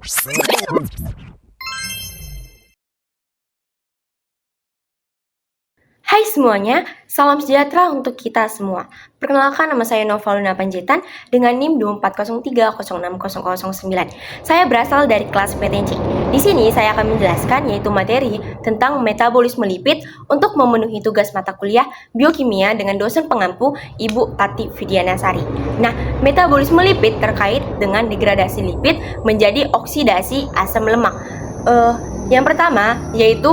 Hai semuanya, salam sejahtera untuk kita semua. Perkenalkan, nama saya Nova Luna Panjaitan dengan NIM 2403060009. Saya berasal dari kelas PTC. Di sini saya akan menjelaskan yaitu materi tentang metabolisme lipid untuk memenuhi tugas mata kuliah biokimia dengan dosen pengampu Ibu Tati Vidianasari. Nah, metabolisme lipid terkait dengan degradasi lipid menjadi oksidasi asam lemak. Yang pertama yaitu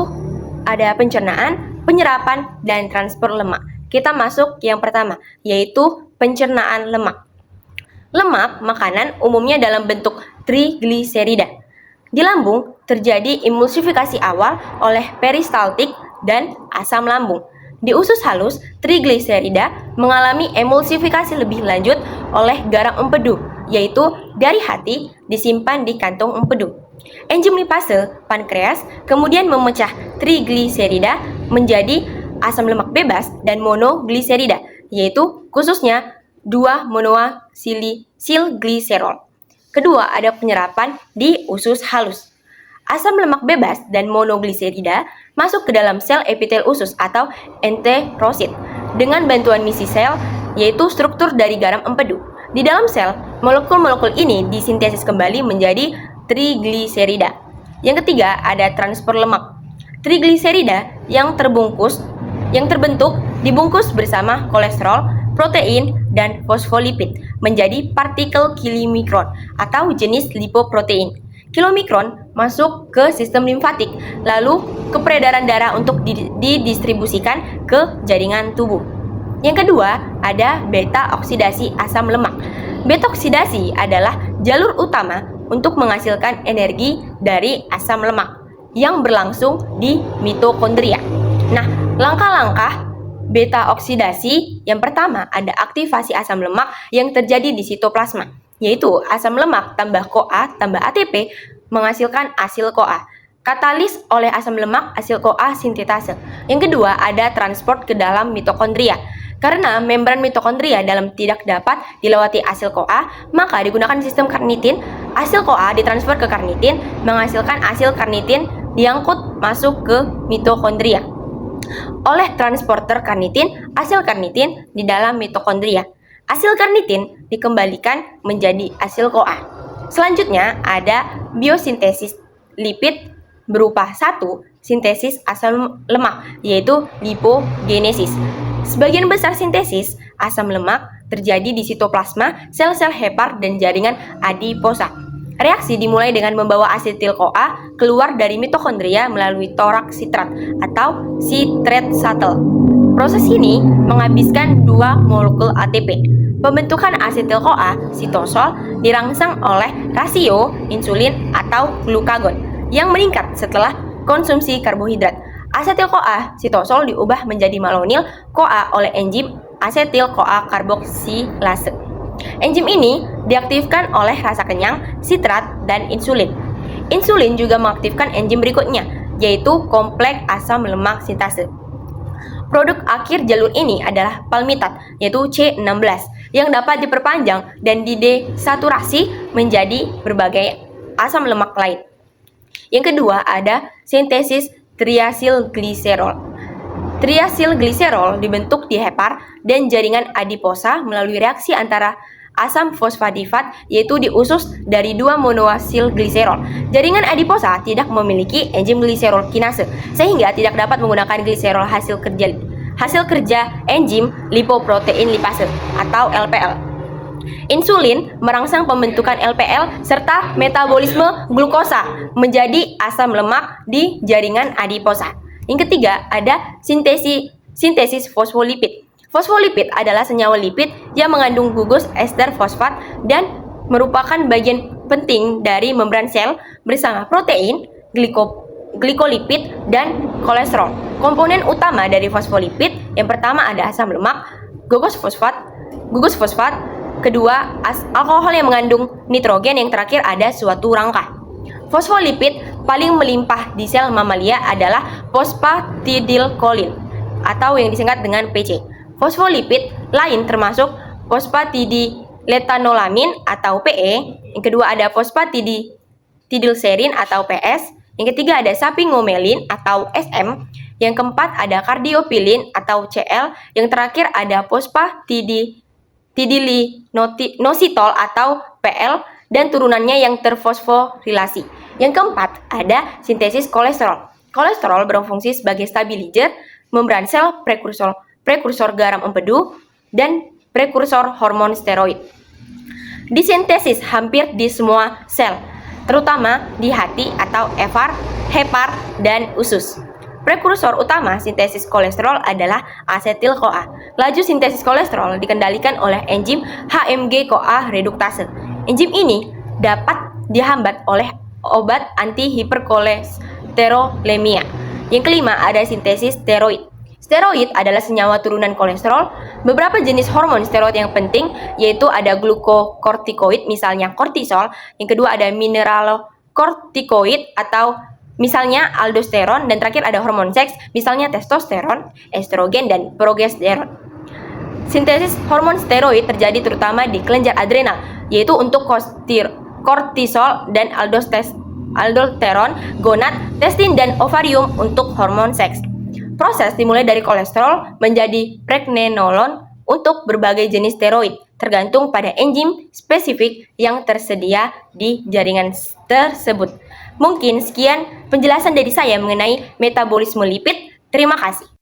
ada pencernaan, penyerapan, dan transfer lemak. Kita masuk yang pertama, yaitu pencernaan lemak. Lemak makanan umumnya dalam bentuk trigliserida. Di lambung terjadi emulsifikasi awal oleh peristaltik dan asam lambung. Di usus halus, trigliserida mengalami emulsifikasi lebih lanjut oleh garam empedu, yaitu dari hati disimpan di kantung empedu. Enzim lipase pankreas kemudian memecah trigliserida menjadi asam lemak bebas dan monogliserida, yaitu khususnya 2-monoacylglycerol. Kedua, ada penyerapan di usus halus. Asam lemak bebas dan monogliserida masuk ke dalam sel epitel usus atau enterosit dengan bantuan misi sel, yaitu struktur dari garam empedu. Di dalam sel, molekul-molekul ini disintesis kembali menjadi trigliserida. Yang ketiga, ada transfer lemak. Trigliserida yang terbentuk dibungkus bersama kolesterol, protein, dan fosfolipid menjadi partikel kilomikron atau jenis lipoprotein. Kilomikron masuk ke sistem limfatik, lalu ke peredaran darah untuk didistribusikan ke jaringan tubuh. Yang kedua, ada beta oksidasi asam lemak. Beta oksidasi adalah jalur utama untuk menghasilkan energi dari asam lemak yang berlangsung di mitokondria. Nah, langkah-langkah beta oksidasi yang pertama ada aktivasi asam lemak yang terjadi di sitoplasma, yaitu asam lemak tambah CoA tambah ATP menghasilkan asil CoA. Katalis oleh asam lemak asil CoA sintetase. Yang kedua ada transport ke dalam mitokondria. Karena membran mitokondria dalam tidak dapat dilewati asil CoA, maka digunakan sistem karnitin. Asil CoA ditransfer ke karnitin, menghasilkan asil karnitin diangkut masuk ke mitokondria oleh transporter karnitin, asil karnitin di dalam mitokondria. Asil karnitin dikembalikan menjadi asil CoA. Selanjutnya ada biosintesis lipid berupa 1. Sintesis asam lemak, yaitu lipogenesis. Sebagian besar sintesis asam lemak terjadi di sitoplasma, sel-sel hepar, dan jaringan adiposa. Reaksi dimulai dengan membawa asetil CoA keluar dari mitokondria melalui torak sitrat atau citrate shuttle. Proses ini menghabiskan 2 molekul ATP. Pembentukan asetil CoA sitosol dirangsang oleh rasio insulin atau glukagon yang meningkat setelah konsumsi karbohidrat. Asetil CoA sitosol diubah menjadi malonil CoA oleh enzim asetil CoA karboksilase. Enzim ini diaktifkan oleh rasa kenyang, sitrat, dan insulin. Insulin juga mengaktifkan enzim berikutnya, yaitu kompleks asam lemak sintase. Produk akhir jalur ini adalah palmitat, yaitu C16, yang dapat diperpanjang dan didesaturasi menjadi berbagai asam lemak lain. Yang kedua ada sintesis triasilgliserol. Triasilgliserol dibentuk di hepar dan jaringan adiposa melalui reaksi antara asam fosfadifat, yaitu di usus dari 2-monoacylglycerol. Jaringan adiposa tidak memiliki enzim gliserol kinase, sehingga tidak dapat menggunakan gliserol hasil kerja enzim lipoprotein lipase atau LPL. Insulin merangsang pembentukan LPL serta metabolisme glukosa menjadi asam lemak di jaringan adiposa. Yang ketiga ada sintesis fosfolipid. Fosfolipid adalah senyawa lipid yang mengandung gugus ester fosfat dan merupakan bagian penting dari membran sel bersama protein, glikolipid, dan kolesterol. Komponen utama dari fosfolipid yang pertama ada asam lemak, gugus fosfat, kedua alkohol yang mengandung nitrogen, yang terakhir ada suatu rangka. Fosfolipid paling melimpah di sel mamalia adalah phosphatidylcholine atau yang disingkat dengan PC. Fosfolipid lain termasuk fosfatidilethanolamine atau PE. Yang kedua ada phosphatidylserine atau PS. Yang ketiga ada sapingomelin atau SM. Yang keempat ada cardiopilin atau CL. Yang terakhir ada phosphatidylinositol atau PL dan turunannya yang terfosforilasi. Yang keempat ada sintesis kolesterol. Kolesterol berfungsi sebagai stabilizer membran sel, prekursor garam empedu, dan prekursor hormon steroid. Disintesis hampir di semua sel, terutama di hati atau hepar, dan usus. Prekursor utama sintesis kolesterol adalah asetil-CoA. Laju sintesis kolesterol dikendalikan oleh enzim HMG-CoA reduktase. Enzim ini dapat dihambat oleh obat anti-hiperkolesterolemia. Yang kelima ada sintesis steroid. Steroid adalah senyawa turunan kolesterol. Beberapa jenis hormon steroid yang penting yaitu ada glukokortikoid misalnya kortisol. Yang kedua ada mineralokortikoid atau misalnya aldosteron. Dan terakhir ada hormon seks misalnya testosteron, estrogen, dan progesteron. Sintesis hormon steroid terjadi terutama di kelenjar adrenal yaitu untuk kortisol dan aldosteron, gonad, testin, dan ovarium untuk hormon seks. Proses dimulai dari kolesterol menjadi pregnenolon untuk berbagai jenis steroid, tergantung pada enzim spesifik yang tersedia di jaringan tersebut. Mungkin sekian penjelasan dari saya mengenai metabolisme lipid. Terima kasih.